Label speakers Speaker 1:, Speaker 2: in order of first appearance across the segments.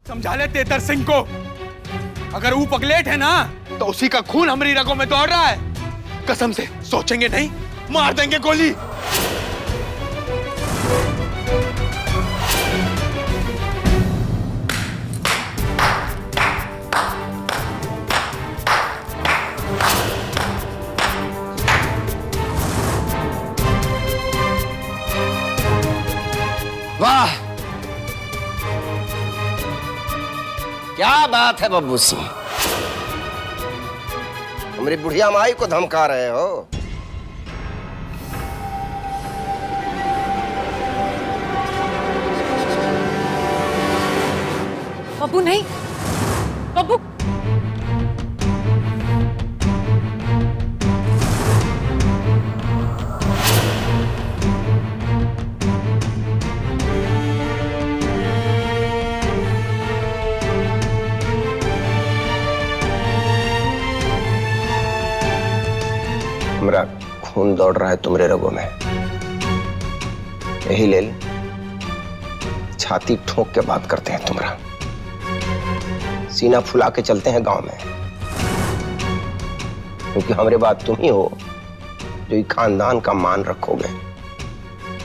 Speaker 1: समझा ले तेतर सिंह को, अगर वो पगलेट है ना तो उसी का खून हमारी रगों में दौड़ रहा है। कसम से सोचेंगे नहीं, मार देंगे गोली।
Speaker 2: वाह, क्या बात है बब्बू सिंह, हमारी बुढ़िया माई को धमका रहे हो।
Speaker 3: बब्बू नहीं, बब्बू
Speaker 2: मेरा खून दौड़ रहा है तुम्हारे रगों में, यही ले छाती ठोक के बात करते हैं तुम्हारा, सीना फुला के चलते हैं गांव में, क्योंकि हमारे बात तुम ही हो जो ये खानदान का मान रखोगे।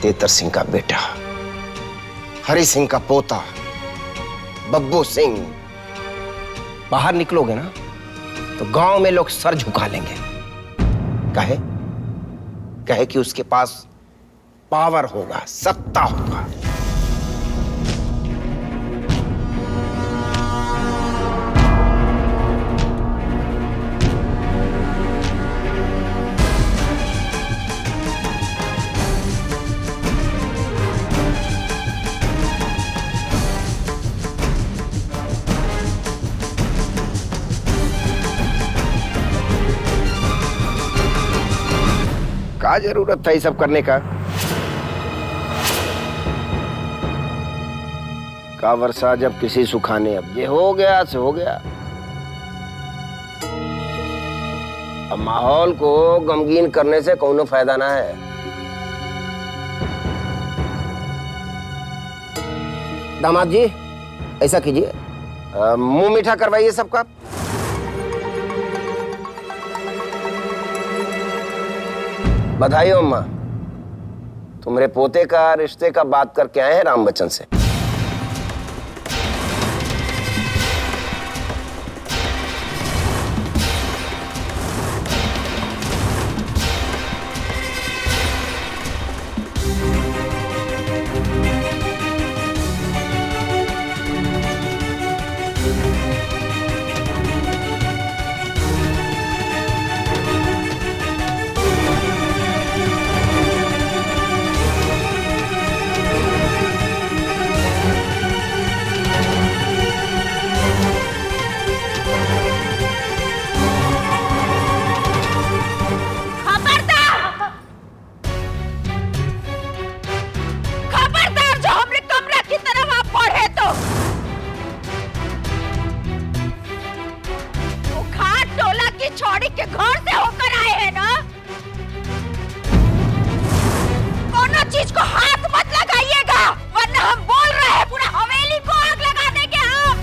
Speaker 2: तेतर सिंह का बेटा, हरि सिंह का पोता बब्बू सिंह, बाहर निकलोगे ना तो गांव में लोग सर झुका लेंगे। कहे कहे कि उसके पास पावर होगा, सत्ता होगा। क्या जरूरत था ये सब करने का? का वर्षा जब किसी सुखाने, अब ये हो गया से हो गया। अब माहौल को गमगीन करने से कोनो फायदा ना है। दामाद जी ऐसा कीजिए, मुंह मीठा करवाइए सबका। बधाई हो अम्मा, तुम्हारे पोते का रिश्ते का बात करके आए हैं राम बच्चन से।
Speaker 4: छोड़ी के घर से होकर आए हैं ना, कोनो चीज को हाथ मत लगाइएगा, वरना हम बोल रहे हैं पूरा हवेली को आग लगा देंगे हम।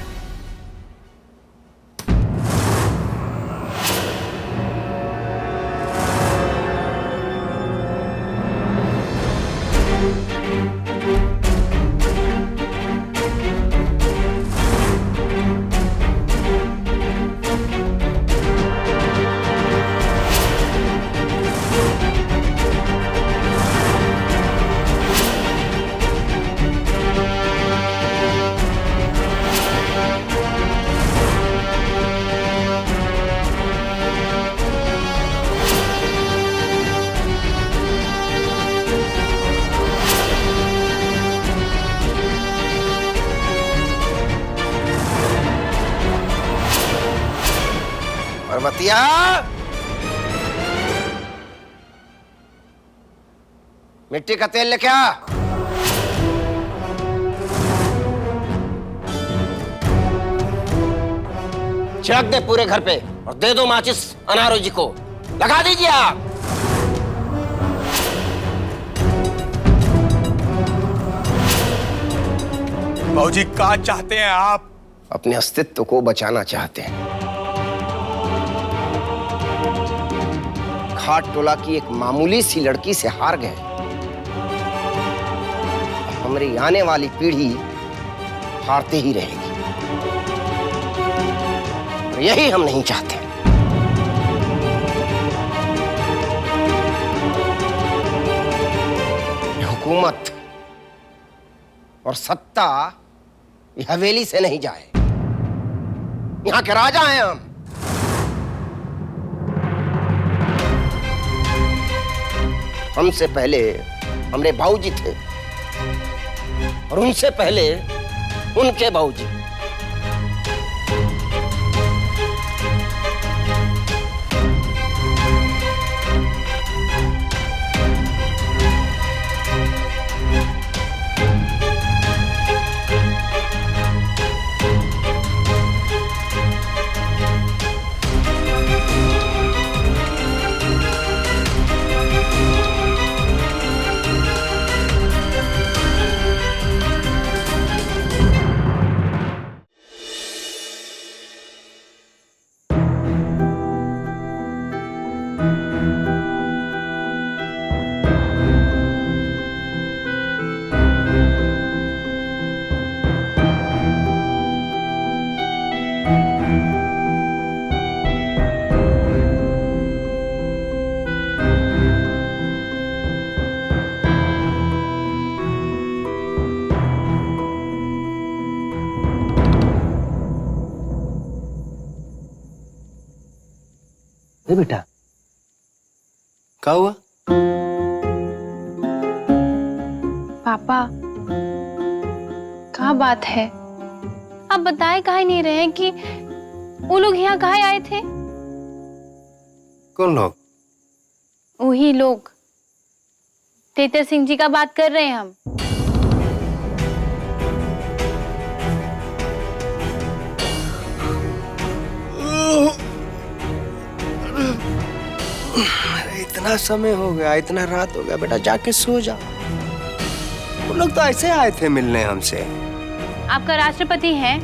Speaker 2: पर्वतिया, मिट्टी का तेल लेके आ। छिड़क दे पूरे घर पे और दे दो माचिस अनारो जी को, लगा दीजिए आप।
Speaker 1: बाबूजी क्या चाहते हैं आप?
Speaker 2: अपने अस्तित्व को बचाना चाहते हैं। खाट टोला की एक मामूली सी लड़की से हार गए। हमारी आने वाली पीढ़ी हारते ही रहेगी, और यही हम नहीं चाहते। हुकूमत और सत्ता ये हवेली से नहीं जाए। यहां के राजा हैं हम। हमसे पहले हमारे बाबूजी थे, और उनसे पहले उनके बाबूजी।
Speaker 5: बेटा क्या हुआ?
Speaker 6: पापा क्या बात है? आप बताए काहे नहीं रहे कि वो लोग यहाँ काहे आए थे?
Speaker 5: कौन लोग?
Speaker 6: वही लोग, तेतर सिंह जी का बात कर रहे हैं हम।
Speaker 5: इतना समय हो गया, इतना रात हो गया, बेटा जाके सो जा। वो लोग तो ऐसे आए थे मिलने हमसे।
Speaker 6: आपका राष्ट्रपति है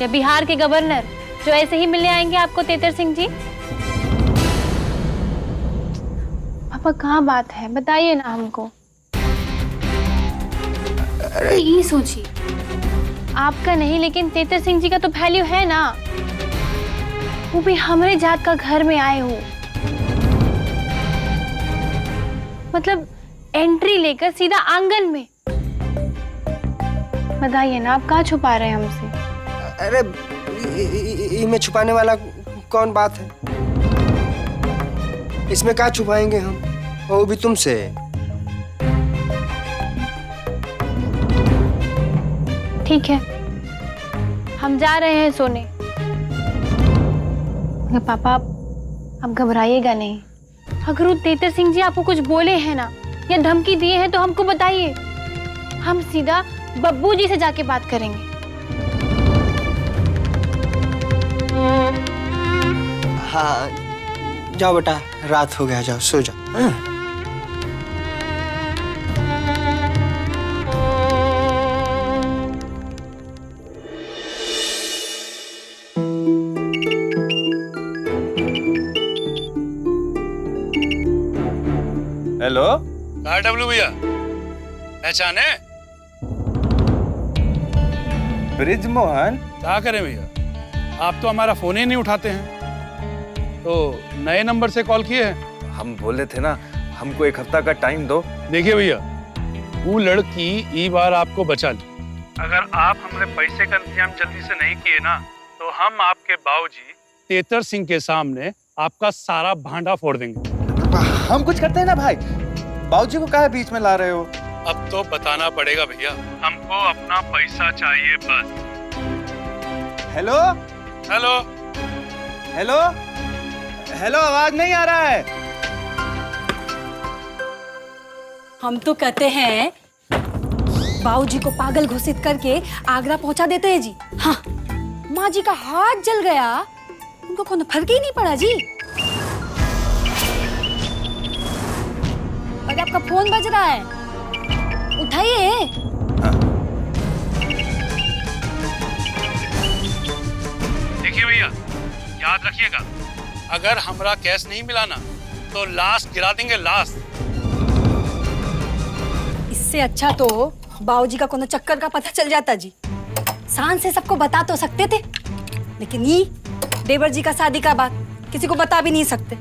Speaker 6: या बिहार के गवर्नर जो ऐसे ही मिलने आएंगे आपको तेतर सिंह जी? पापा कहाँ बात है, बताइए ना हमको। अरे ये सोचिए, आपका नहीं लेकिन तेतर सिंह जी का तो वैल्यू है ना, वो भी हमारे जात का घर में आए हो। मतलब एंट्री लेकर सीधा आंगन में। बताइए ना, आप कहाँ छुपा रहे हैं हमसे?
Speaker 5: अरे इनमें छुपाने वाला कौन बात है? इसमें क्या छुपाएंगे हम, वो भी तुमसे।
Speaker 6: ठीक है, हम जा रहे हैं सोने। पापा आप घबराइएगा नहीं। अगर वो तेतर सिंह जी आपको कुछ बोले हैं ना या धमकी दिए हैं तो हमको बताइए, हम सीधा बब्बू जी से जाके बात करेंगे।
Speaker 5: हाँ जाओ बेटा, रात हो गया, जाओ सो जाओ। हाँ?
Speaker 1: हेलो, कहा डब्लू भैया, पहचाने?
Speaker 7: ब्रिज मोहन,
Speaker 1: क्या करें भैया, आप तो हमारा फोन ही नहीं उठाते हैं। तो नए नंबर से कॉल किए हैं?
Speaker 7: हम बोले थे ना हमको एक हफ्ता का टाइम दो।
Speaker 1: देखिए भैया, वो लड़की ई बार आपको बचा ली। अगर आप हमारे पैसे का इंतजाम जल्दी से नहीं किए ना तो हम आपके बाबूजी तेतर सिंह के सामने आपका सारा भांडा फोड़ देंगे।
Speaker 7: हम कुछ करते हैं ना भाई, बाबूजी को काहे बीच में ला रहे हो?
Speaker 1: अब तो बताना पड़ेगा भैया, हमको अपना पैसा चाहिए बस।
Speaker 7: हेलो
Speaker 1: हेलो
Speaker 7: हेलो हेलो, आवाज नहीं आ रहा है।
Speaker 3: हम तो कहते हैं बाबूजी को पागल घोषित करके आगरा पहुंचा देते हैं जी। हाँ, माँ जी का हाथ जल गया, उनको कोई फर्क ही नहीं पड़ा जी। अरे आपका फोन बज रहा है, उठाइए।
Speaker 1: देखिए भैया, याद रखिएगा, अगर हमरा कैश नहीं मिला ना तो लाश गिरा देंगे, लाश।
Speaker 3: इससे अच्छा तो बाबूजी का कोनो चक्कर का पता चल जाता जी। शान से सबको बता तो सकते थे, लेकिन ये देवर जी का शादी का बात किसी को बता भी नहीं सकते।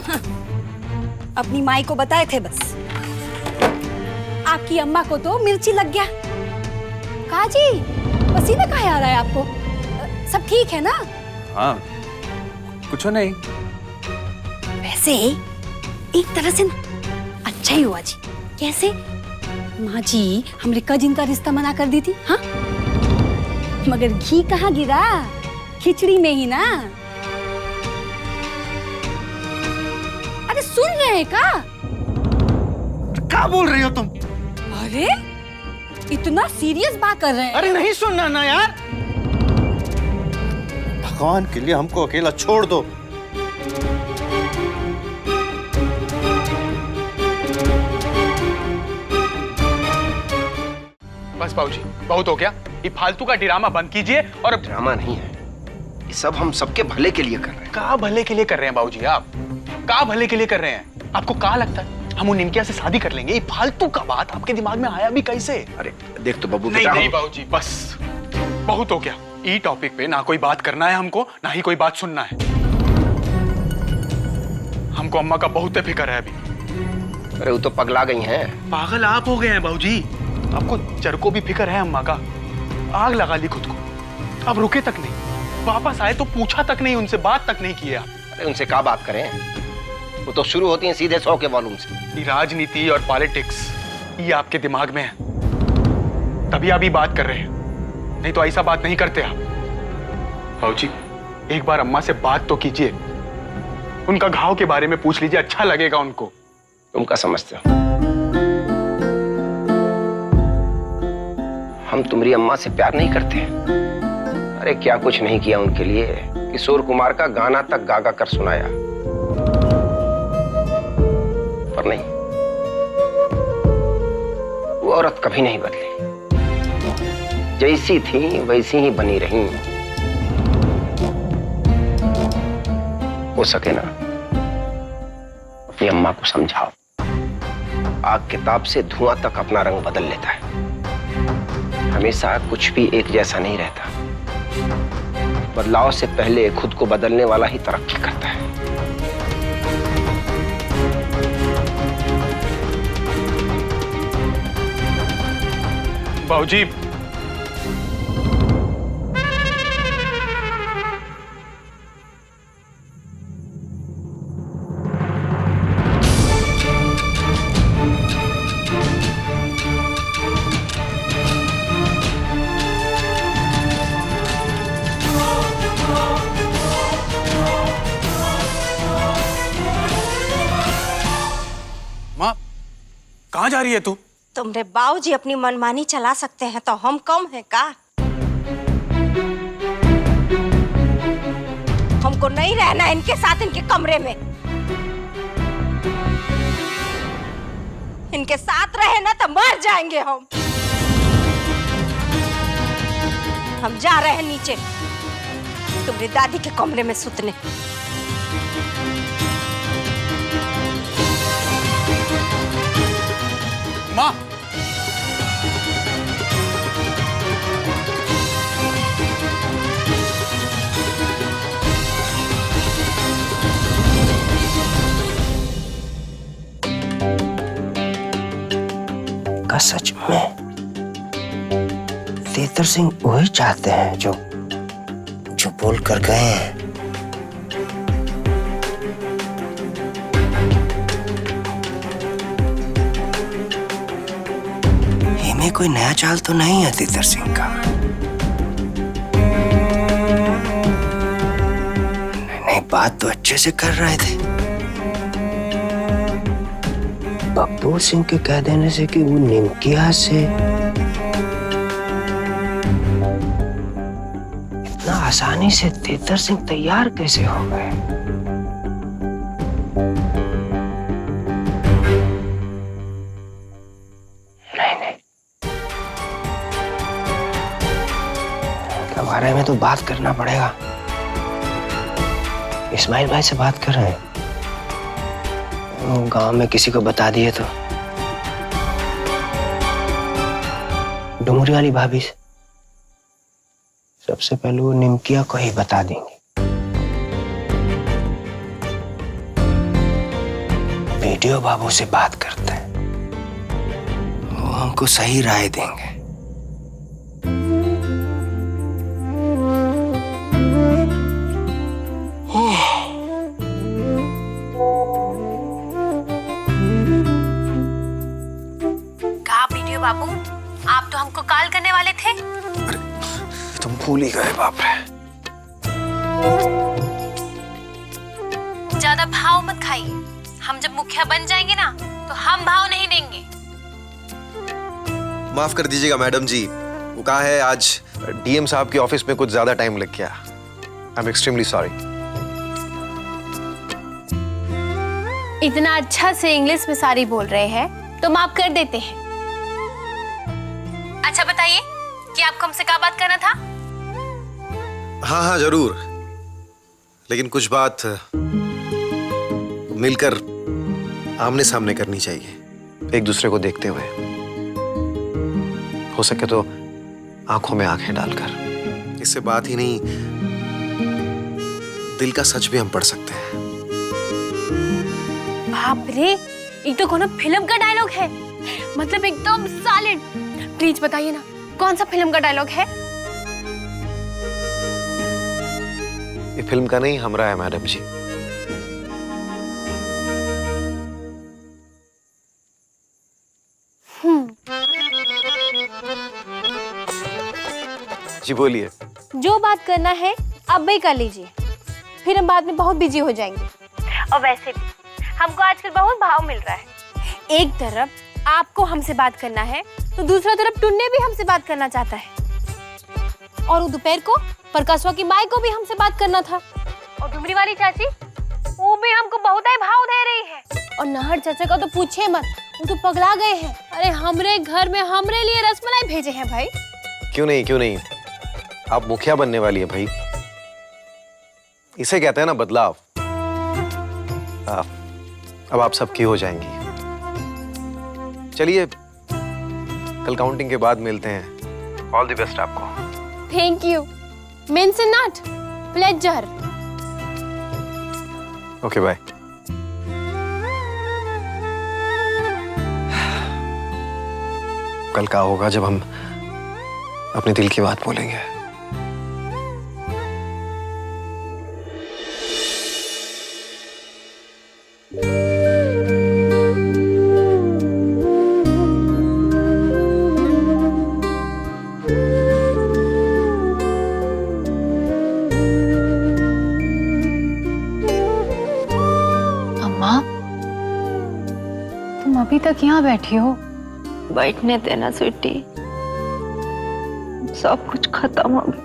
Speaker 3: हाँ, अपनी माई को बताए थे बस। आपकी अम्मा को तो मिर्ची लग गया। कहा जी, पसीना काहे आ रहा है आपको? सब ठीक है ना?
Speaker 7: हाँ, कुछ नहीं।
Speaker 3: वैसे एक तरह से अच्छा ही हुआ जी। कैसे? माँ जी हमरे कजिन का रिश्ता मना कर दी थी। हाँ, मगर घी कहाँ गिरा? खिचड़ी में ही ना। अरे सुन रहे हैं का?
Speaker 7: क्या बोल रही हो तुम?
Speaker 3: अरे इतना सीरियस बात कर रहे हैं?
Speaker 7: अरे नहीं सुनना ना यार। भगवान के लिए हमको अकेला छोड़ दो।
Speaker 8: बस बाबूजी, बहुत हो गया। ये फालतू का ड्रामा बंद कीजिए। और अब
Speaker 2: ड्रामा नहीं है, ये सब हम सबके भले के लिए कर रहे हैं।
Speaker 8: कहाँ भले के लिए कर रहे हैं बाबूजी? आप कहाँ भले के लिए कर रहे हैं? आपको कहाँ लगता है हम उन निमकिया से शादी कर लेंगे? ये फालतू का बात आपके दिमाग में आया भी कैसे?
Speaker 2: अरे देख तो बब्बू
Speaker 8: नहीं
Speaker 2: बेटा,
Speaker 8: नहीं बाबूजी, बस बहुत हो गया। ये टॉपिक पे ना कोई बात करना है हमको, ना ही कोई बात सुनना है। हमको अम्मा का बहुत फिक्र है अभी।
Speaker 2: अरे वो तो पगला गई हैं।
Speaker 8: पागल आप हो गए हैं बाबूजी। आपको जर को भी फिक्र है अम्मा का। आग लगा ली खुद को। अब रुके तक नहीं, वापस आए तो पूछा तक नहीं, उनसे बात तक नहीं किए आप।
Speaker 2: अरे उनसे क्या बात करें, वो तो शुरू होती हैं सीधे 100 के वॉल्यूम से।
Speaker 8: ये राजनीति और पॉलिटिक्स ये आपके दिमाग में है, तभी आप ये बात कर रहे हैं, नहीं तो ऐसा बात नहीं करते आप। बाबूजी एक बार अम्मा से बात तो कीजिए, उनका घाव के बारे में पूछ लीजिए, अच्छा लगेगा उनको।
Speaker 2: तुम क्या समझते हो? हम तुम्हारी अम्मा से प्यार नहीं करते? अरे क्या कुछ नहीं किया उनके लिए, किशोर कुमार का गाना तक गा गा कर सुनाया, पर नहीं, वो औरत कभी नहीं बदली। जैसी थी वैसी ही बनी रही। हो सके ना अपनी अम्मा को समझाओ, आग के ताप से धुआं तक अपना रंग बदल लेता है। हमेशा कुछ भी एक जैसा नहीं रहता। बदलाव से पहले खुद को बदलने वाला ही तरक्की करता है।
Speaker 8: बाबूजी माँ, कहाँ जा रही है तू?
Speaker 4: तुमरे बाबूजी अपनी मनमानी चला सकते हैं तो हम कम हैं का? हमको नहीं रहना इनके साथ, इनके कमरे में। इनके साथ रहे ना तो मर जाएंगे हम। हम जा रहे हैं नीचे तुम्हारी दादी के कमरे में सुतने।
Speaker 8: माँ,
Speaker 2: का सच में तेतर सिंह वही चाहते हैं जो बोल कर गए हैं। में कोई नया चाल तो नहीं है तेतर सिंह का। नहीं, बात तो अच्छे से कर रहे थे। बब्बू सिंह के कह देने से कि वो निमकिया से इतना आसानी से तेतर सिंह तैयार कैसे हो गए? बारे में तो बात करना पड़ेगा।
Speaker 5: इस्माइल भाई से बात कर रहे हैं। वो गांव में किसी को बता दिए तो डुमरी वाली भाभी से सबसे पहले वो निमकिया को ही बता देंगे। वीडियो बाबू से बात करते हैं, वो हमको सही राय देंगे।
Speaker 6: कहा वीडियो बाबू, आप तो हमको कॉल करने वाले थे।
Speaker 5: तुम भूल ही गए, बाप रे।
Speaker 6: ज्यादा भाव मत खाइए, हम जब मुखिया बन जाएंगे ना तो हम भाव नहीं देंगे।
Speaker 9: माफ कर दीजिएगा मैडम जी, वो कहा है आज डीएम साहब के ऑफिस में कुछ ज्यादा टाइम लग गया। I am extremely sorry.
Speaker 6: इतना अच्छा से इंग्लिश में सारी बोल रहे हैं तो माफ कर देते हैं। अच्छा बताइए कि आपको हमसे क्या बात करना था?
Speaker 9: हाँ हाँ जरूर, लेकिन कुछ बात मिलकर आमने सामने करनी चाहिए, एक दूसरे को देखते हुए। हो सके तो आंखों में आंखें डालकर। इससे बात ही नहीं, दिल का सच भी हम पढ़ सकते हैं।
Speaker 6: बाप रे, ये तो कोनो फिल्म का डायलॉग है, मतलब एकदम सॉलिड। प्लीज बताइए ना, कौन सा फिल्म का डायलॉग है?
Speaker 9: ये फिल्म का नहीं, हमरा है मैडम जी। जी बोलिए।
Speaker 6: जो बात करना है अब भी कर लीजिए, फिर हम बाद में बहुत बिजी हो जाएंगे। और वैसे भी हमको आजकल बहुत भाव मिल रहा है। एक तरफ आपको हमसे बात करना है तो दूसरा तरफ टुन्ने भी हमसे बात करना चाहता है। और वो दोपहर को प्रकाशवा की माई को भी हमसे बात करना था। और डुमरी वाली चाची, वो भी हमको बहुत ही भाव दे रही है। और नहर चाचा का तो पूछे मत, वो तो पगला गए हैं। अरे हमरे घर में हमरे लिए रसमलाई भेजे हैं भाई।
Speaker 9: क्यों नहीं, क्यों नहीं, आप मुखिया बनने वाली है भाई। इसे कहते हैं ना बदलाव। अब आप सबकी हो जाएंगी। चलिए कल काउंटिंग के बाद मिलते हैं। ऑल द बेस्ट आपको।
Speaker 6: Thank you. Means not pleasure.
Speaker 9: Okay bye. कल का होगा जब हम अपने दिल की बात बोलेंगे।
Speaker 6: अम्मा, तुम अभी तक यहाँ बैठी हो?
Speaker 4: बैठने देना स्वीटी, सब कुछ खत्म हो गया।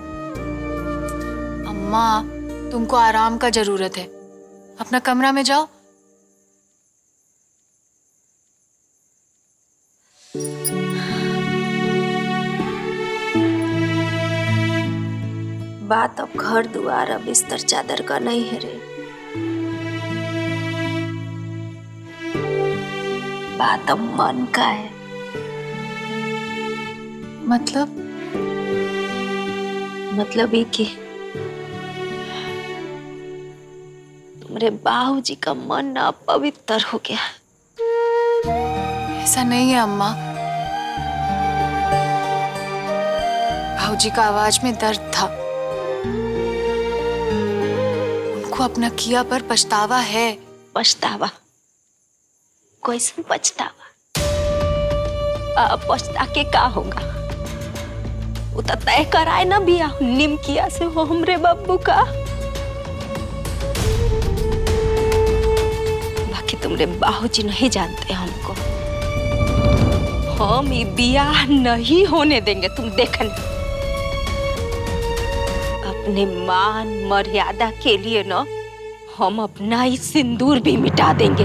Speaker 10: अम्मा, तुमको आराम का जरूरत है, अपना कमरा में जाओ।
Speaker 4: बात अब घर दुआर अब बिस्तर चादर का नहीं है रे, बात अब मन का है। मतलब ये कि तुम्हारे बाबूजी का मन ना पवित्र हो गया।
Speaker 10: ऐसा नहीं है अम्मा, भाऊजी का आवाज में दर्द था। उनको अपना किया पर पछतावा है।
Speaker 4: पछतावा? कैसे पछतावा? पछता के का होगा? वो तो तय कराए ना बिया निमकिया से हो हमरे बब्बू का। बाकी तुमरे बाबूजी नहीं जानते हमको। हम ये बियाह नहीं होने देंगे, तुम देखना। अपने मान मर्यादा के लिए ना हम अपना ही सिंदूर भी मिटा देंगे।